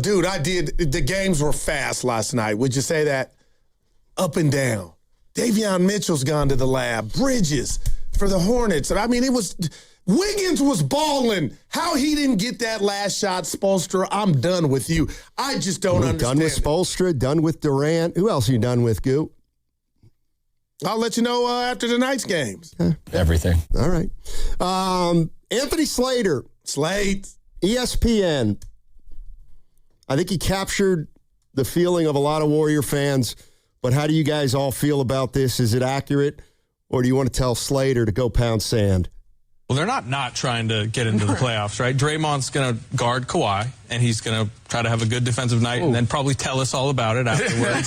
Dude, I did. The games were fast last night. Would you say that? Up and down. Davion Mitchell's gone to the lab. Bridges for the Hornets. I mean, Wiggins was balling. How he didn't get that last shot, Spoelstra, I'm done with you. I just don't understand. Done with Spoelstra, done with Durant. Who else are you done with, Goop? I'll let you know after tonight's games. Everything. All right. Anthony Slater. Slate. ESPN. I think he captured the feeling of a lot of Warrior fans, but how do you guys all feel about this? Is it accurate, or do you want to tell Slater to go pound sand? Well, they're not trying to get into the playoffs, right? Draymond's going to guard Kawhi, and he's going to try to have a good defensive night and then probably tell us all about it afterwards.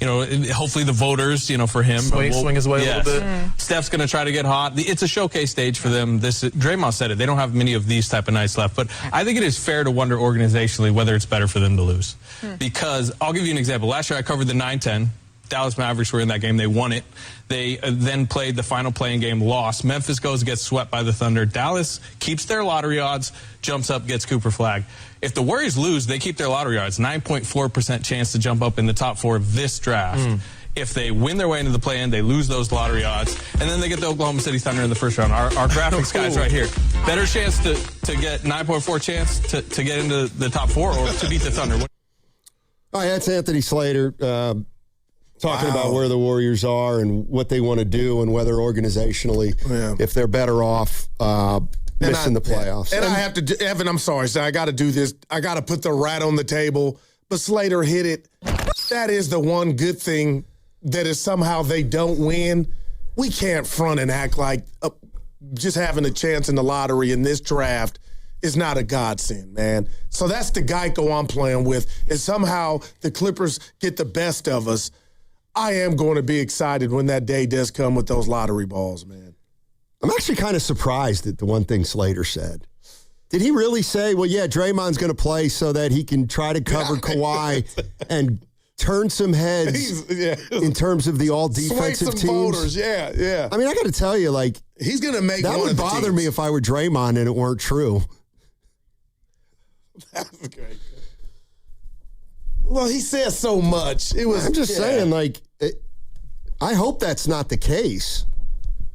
And, hopefully the voters, for him. Swing his way a little bit. Steph's going to try to get hot. It's a showcase stage for them. Draymond said it. They don't have many of these type of nights left. But I think it is fair to wonder organizationally whether it's better for them to lose. Because I'll give you an example. Last year I covered the 9-10. Dallas Mavericks were in that game. They won it. They then played the final playing game, lost. Memphis goes, gets swept by the Thunder. Dallas keeps their lottery odds, jumps up, gets Cooper Flagg. If the Warriors lose, they keep their lottery odds, 9.4% chance to jump up in the top 4 of this draft. If they win their way into the play-in, they lose those lottery odds, and then they get the Oklahoma City Thunder in the first round. Our graphics guys right here. Better chance to get 9.4 chance to get into the top 4 or to beat the Thunder. All right, that's Anthony Slater. Talking about where the Warriors are and what they want to do and whether organizationally, if they're better off missing the playoffs. And I have to, Evan, I'm sorry, so I got to do this. I got to put the rat on the table. But Slater hit it. That is the one good thing that is somehow they don't win. We can't front and act like just having a chance in the lottery in this draft is not a godsend, man. So that's the Geico I'm playing with. And somehow the Clippers get the best of us. I am going to be excited when that day does come with those lottery balls, man. I'm actually kind of surprised at the one thing Slater said. Did he really say, well, yeah, Draymond's going to play so that he can try to cover Kawhi and turn some heads in terms of the all-defensive teams? Voters. Yeah. I mean, I got to tell you, like, he's going to make that would bother me if I were Draymond and it weren't true. That's great. Well, he says so much. I'm just saying, like, I hope that's not the case.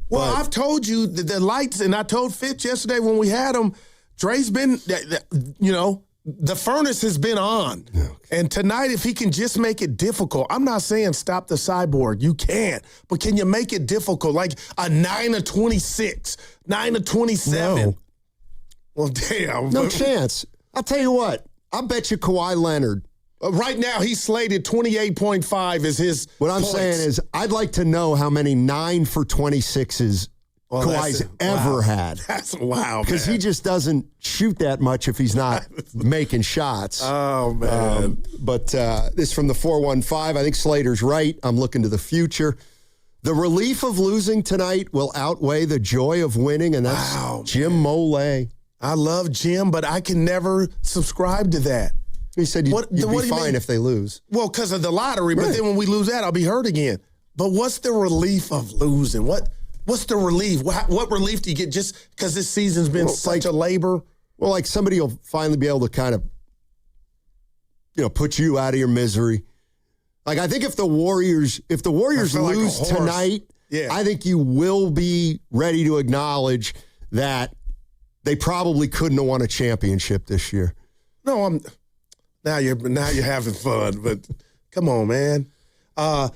Well, I've told you the lights, and I told Fitch yesterday when we had him, Dre's been, the furnace has been on. Okay. And tonight, if he can just make it difficult, I'm not saying stop the cyborg. You can't. But can you make it difficult? Like a 9-26, 9-27. No. Well, damn. No chance. I'll tell you what. I'll bet you Kawhi Leonard. Right now, he's slated 28.5 as his What I'm points. saying is I'd like to know how many 9 for 26s Kawhi's ever had. That's wow, because he just doesn't shoot that much if he's not making shots. Oh, man. But this from the 415. I think Slater's right. I'm looking to the future. The relief of losing tonight will outweigh the joy of winning, and that's Jim Mole. I love Jim, but I can never subscribe to that. He said you'd be fine if they lose. Well, because of the lottery, but then when we lose that, I'll be hurt again. But what's the relief of losing? What's the relief? What relief do you get just because this season's been such a labor? Well, like somebody will finally be able to kind of, put you out of your misery. Like I think if the Warriors lose tonight, I think you will be ready to acknowledge that they probably couldn't have won a championship this year. No, Now you're having fun, but come on, man. I'm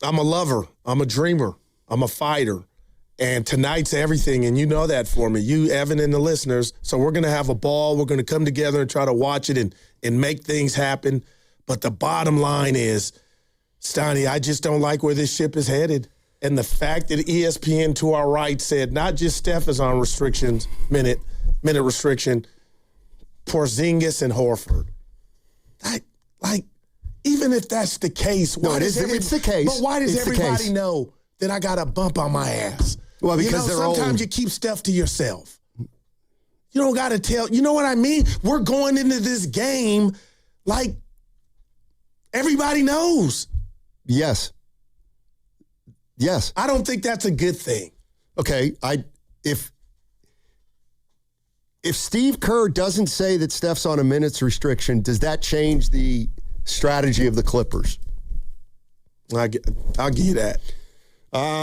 a lover. I'm a dreamer. I'm a fighter. And tonight's everything, and you know that for me. You, Evan, and the listeners. So we're going to have a ball. We're going to come together and try to watch it and make things happen. But the bottom line is, Stoney, I just don't like where this ship is headed. And the fact that ESPN to our right said not just Steph is on restrictions, minute restriction, Porzingis and Horford. Even if that's the case, it's the case. But why does everybody know that I got a bump on my ass? Well, because sometimes you keep stuff to yourself. You don't got to tell. You know what I mean? We're going into this game like everybody knows. Yes. I don't think that's a good thing. Okay, if Steve Kerr doesn't say that Steph's on a minutes restriction, does that change the strategy of the Clippers? I'll give you that.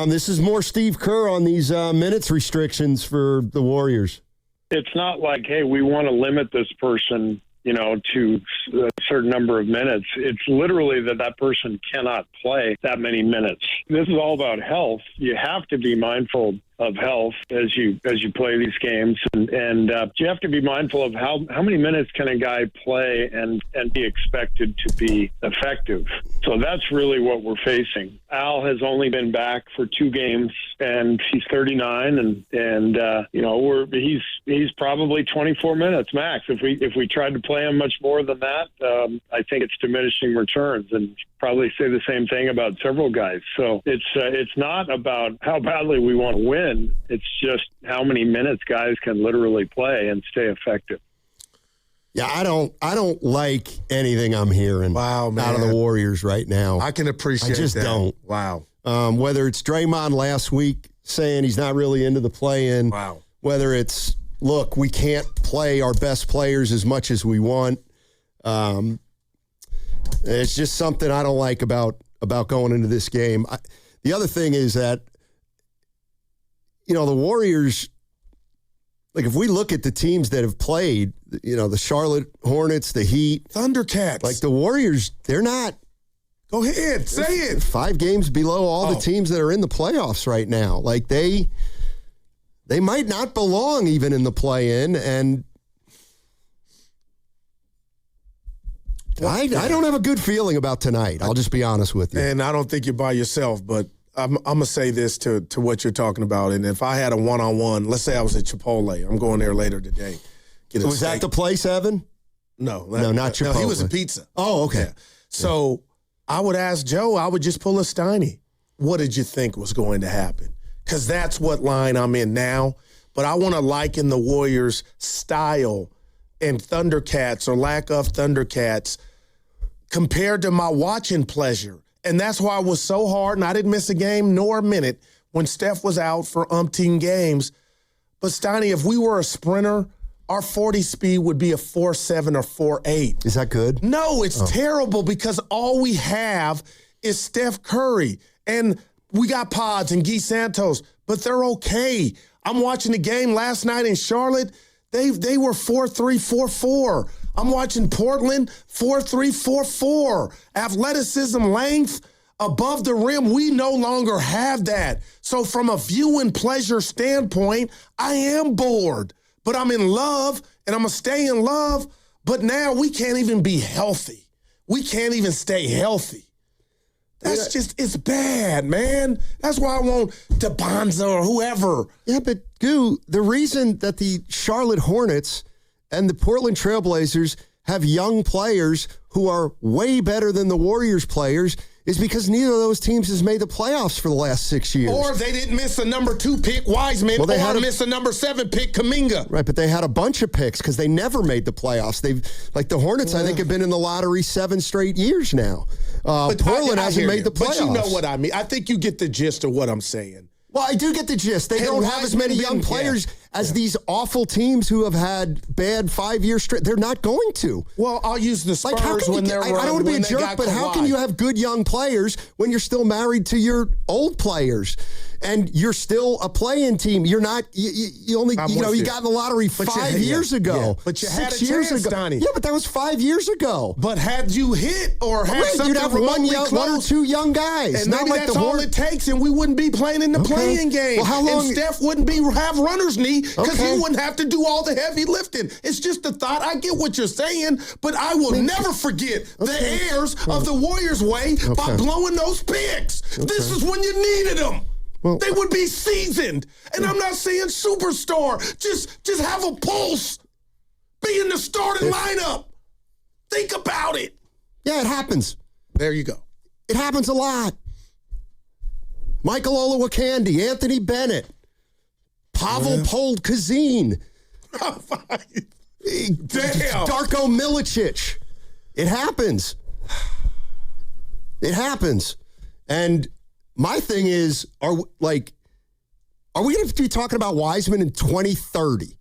This is more Steve Kerr on these minutes restrictions for the Warriors. It's not like, hey, we want to limit this person, to a certain number of minutes. It's literally that person cannot play that many minutes. This is all about health. You have to be mindful of health as you play these games, and you have to be mindful of how many minutes can a guy play and be expected to be effective. So that's really what we're facing. Al has only been back for 2 games, and he's 39, and he's probably 24 minutes max. If we tried to play him much more than that, I think it's diminishing returns, and probably say the same thing about several guys. So it's not about how badly we want to win. It's just how many minutes guys can literally play and stay effective. Yeah, I don't like anything I'm hearing out of the Warriors right now. I can appreciate that. I just don't. Wow. Whether it's Draymond last week saying he's not really into the play-in. Wow. Whether it's, look, we can't play our best players as much as we want. It's just something I don't like about going into this game. The other thing is that, the Warriors, like if we look at the teams that have played, the Charlotte Hornets, the Heat, Thundercats, like the Warriors, they're not. Go ahead, say it. 5 games below all the teams that are in the playoffs right now. Like they might not belong even in the play-in, and I don't have a good feeling about tonight. I'll just be honest with you. And I don't think you're by yourself, but I'm going to say this to what you're talking about. And if I had a one-on-one, let's say I was at Chipotle. I'm going there later today. Was that the place, Evan? No, not Chipotle. No, he was a pizza. Oh, okay. Yeah. So I would ask Joe, I would just pull a Steiny. What did you think was going to happen? Because that's what line I'm in now. But I want to liken the Warriors' style and Thundercats or lack of Thundercats compared to my watching pleasure. And that's why it was so hard, and I didn't miss a game nor a minute when Steph was out for umpteen games. But, Steiny, if we were a sprinter, our 40 speed would be a 4.7 or 4.8. Is that good? No, it's terrible because all we have is Steph Curry. And we got Pods and Guy Santos, but they're okay. I'm watching the game last night in Charlotte. They were 4-3, 4-4. I'm watching Portland, 4-3, 4-4. Athleticism, length, above the rim, we no longer have that. So from a viewing pleasure standpoint, I am bored. But I'm in love, and I'm going to stay in love. But now we can't even be healthy. We can't even stay healthy. That's it's bad, man. That's why I want DeBonza or whoever. Yeah, but, Goo, the reason that the Charlotte Hornets and the Portland Trailblazers have young players who are way better than the Warriors players is because neither of those teams has made the playoffs for the last 6 years. Or they didn't miss a number 2 pick, Wiseman, or miss a number 7 pick, Kuminga. Right, but they had a bunch of picks because they never made the playoffs. Like the Hornets, I think, have been in the lottery 7 straight years now. Portland hasn't made the playoffs. But you know what I mean. I think you get the gist of what I'm saying. Well, I do get the gist. They don't have as many young players as these awful teams who have had bad 5-year straight. They're not going to. Well, I'll use the Spurs when they're running. I don't want to be a jerk, but how can you have good young players when you're still married to your old players? And you're still a play-in team. You're not. You only. You got in the lottery 5 years ago. Yeah. But you had a 6 years chance, ago. Donnie. Yeah, but that was 5 years ago. But had you hit or had something you'd have one or two young guys. And not maybe like that's all it takes, and we wouldn't be playing in the playing game. Well, how long? And Steph wouldn't have runner's knee because he wouldn't have to do all the heavy lifting. It's just a thought. I get what you're saying, but I will never forget the heirs of the Warriors way by blowing those picks. This is when you needed them. Well, they would be seasoned. And I'm not saying superstar. Just have a pulse. Be in the starting lineup. Think about it. Yeah, it happens. There you go. It happens a lot. Michael Olowokandi, Anthony Bennett, Pavel Poldkazin. Damn. Darko Milicic. It happens. It happens. And my thing is, are we going to be talking about Wiseman in 2030?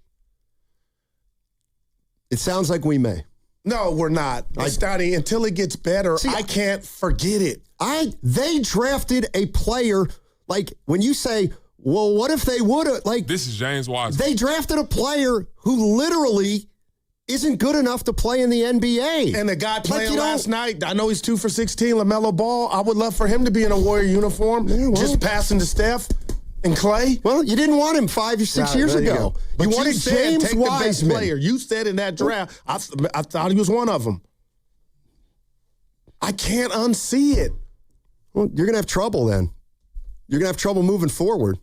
It sounds like we may. No, we're not. Stoney, until it gets better, I can't forget it. They drafted a player, like, when you say, well, what if they would have, like... This is James Wiseman. They drafted a player who literally isn't good enough to play in the NBA. And the guy playing last night, I know he's 2 for 16, LaMelo Ball. I would love for him to be in a Warrior uniform, just passing to Steph and Clay. Well, you didn't want him 5 or 6 years ago. You wanted James Wiseman. Player. You said in that draft, I thought he was one of them. I can't unsee it. Well, you're going to have trouble then. You're going to have trouble moving forward.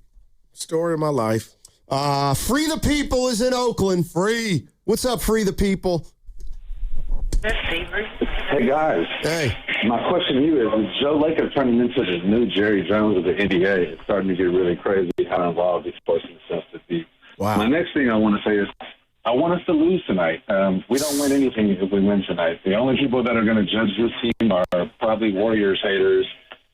Story of my life. Free the People is in Oakland. Free. What's up, Free the People? Hey, guys. Hey. My question to you is Joe Lacob turning into the new Jerry Jones of the NBA? It's starting to get really crazy how involved he's forcing himself to be. Wow. My next thing I want to say is I want us to lose tonight. We don't win anything if we win tonight. The only people that are going to judge this team are probably Warriors haters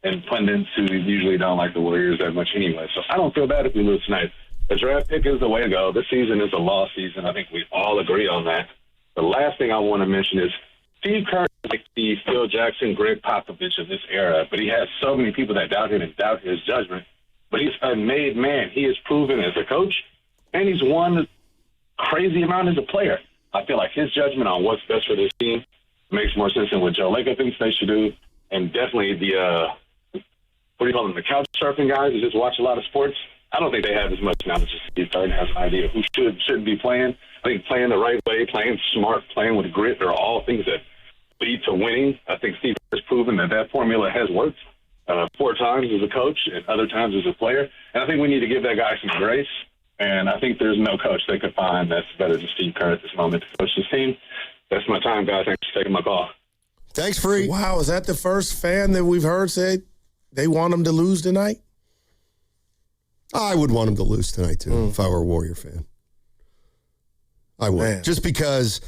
and pundits who usually don't like the Warriors that much anyway. So I don't feel bad if we lose tonight. The draft pick is the way to go. This season is a lost season. I think we all agree on that. The last thing I want to mention is Steve Kerr is like the Phil Jackson, Greg Popovich of this era, but he has so many people that doubt him and doubt his judgment. But he's a made man. He is proven as a coach, and he's won a crazy amount as a player. I feel like his judgment on what's best for this team makes more sense than what Joe Lacob thinks they should do. And definitely the, what do you call them, the couch surfing guys who just watch a lot of sports. I don't think they have as much knowledge as Steve Kerr has an idea of who shouldn't be playing. I think playing the right way, playing smart, playing with grit are all things that lead to winning. I think Steve Kerr has proven that formula has worked 4 times as a coach and other times as a player. And I think we need to give that guy some grace. And I think there's no coach they could find that's better than Steve Kerr at this moment to coach this team. That's my time, guys. Thanks for taking my call. Thanks, Free. Wow, is that the first fan that we've heard say they want them to lose tonight? I would want him to lose tonight, too, if I were a Warrior fan. I would. Man. Just because,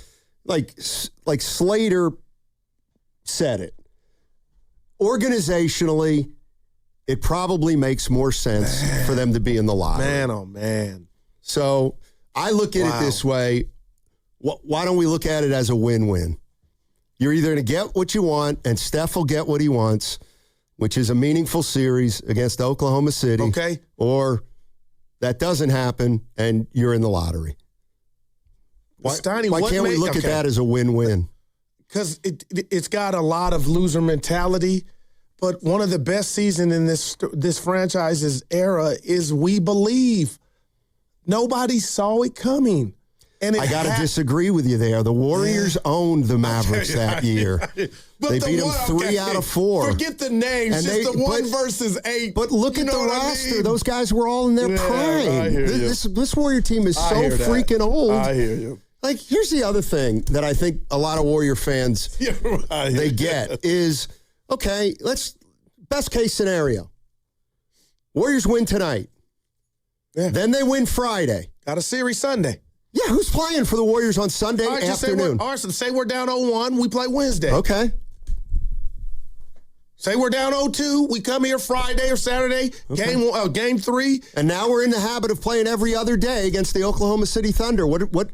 like Slater said it, organizationally, it probably makes more sense for them to be in the lottery. Man, oh, man. So I look at it this way. Why don't we look at it as a win-win? You're either going to get what you want, and Steph will get what he wants, which is a meaningful series against Oklahoma City. Okay. Or that doesn't happen, and you're in the lottery. Why can't we look at that as a win-win? Because it's got a lot of loser mentality, but one of the best seasons in this franchise's era is we believe. Nobody saw it coming. And I got to disagree with you there. The Warriors owned the Mavericks that year. They beat them 3 out of 4. Forget the names, and just the 1 versus 8. But look at the roster. I mean? Those guys were all in their prime. This Warrior team is so freaking old. I hear you. Like, here's the other thing that I think a lot of Warrior fans, they get is, okay, best case scenario. Warriors win tonight. Yeah. Then they win Friday. Got a series Sunday. Yeah, who's playing for the Warriors on Sunday afternoon? Say we're down 0-1, we play Wednesday. Okay. Say we're down 0-2, we come here Friday or Saturday, game 3. And now we're in the habit of playing every other day against the Oklahoma City Thunder. What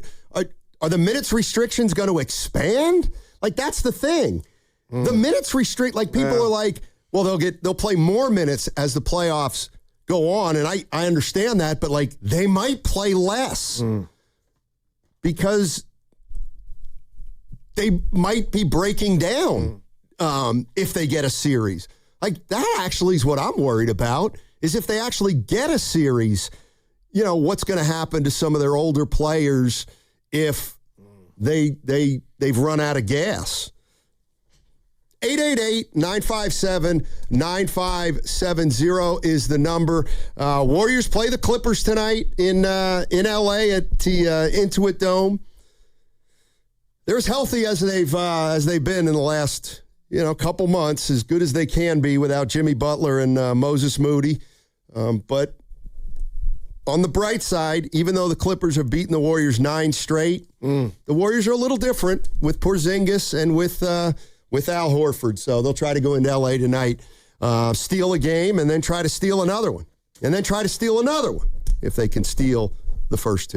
are the minutes restrictions going to expand? Like, that's the thing. The minutes people are like, well, they'll play more minutes as the playoffs go on, and I understand that, but like they might play less. Because they might be breaking down if they get a series. Like, that actually is what I'm worried about, is if they actually get a series, what's going to happen to some of their older players if they've run out of gas. 888-957-9570 is the number. Warriors play the Clippers tonight in L.A. at the Intuit Dome. They're as healthy as they've been in the last couple months, as good as they can be without Jimmy Butler and Moses Moody. But on the bright side, even though the Clippers have beaten the Warriors 9 straight, the Warriors are a little different with Porzingis and with Al Horford. So they'll try to go into L.A. tonight, steal a game, and then try to steal another one. And then try to steal another one if they can steal the first 2.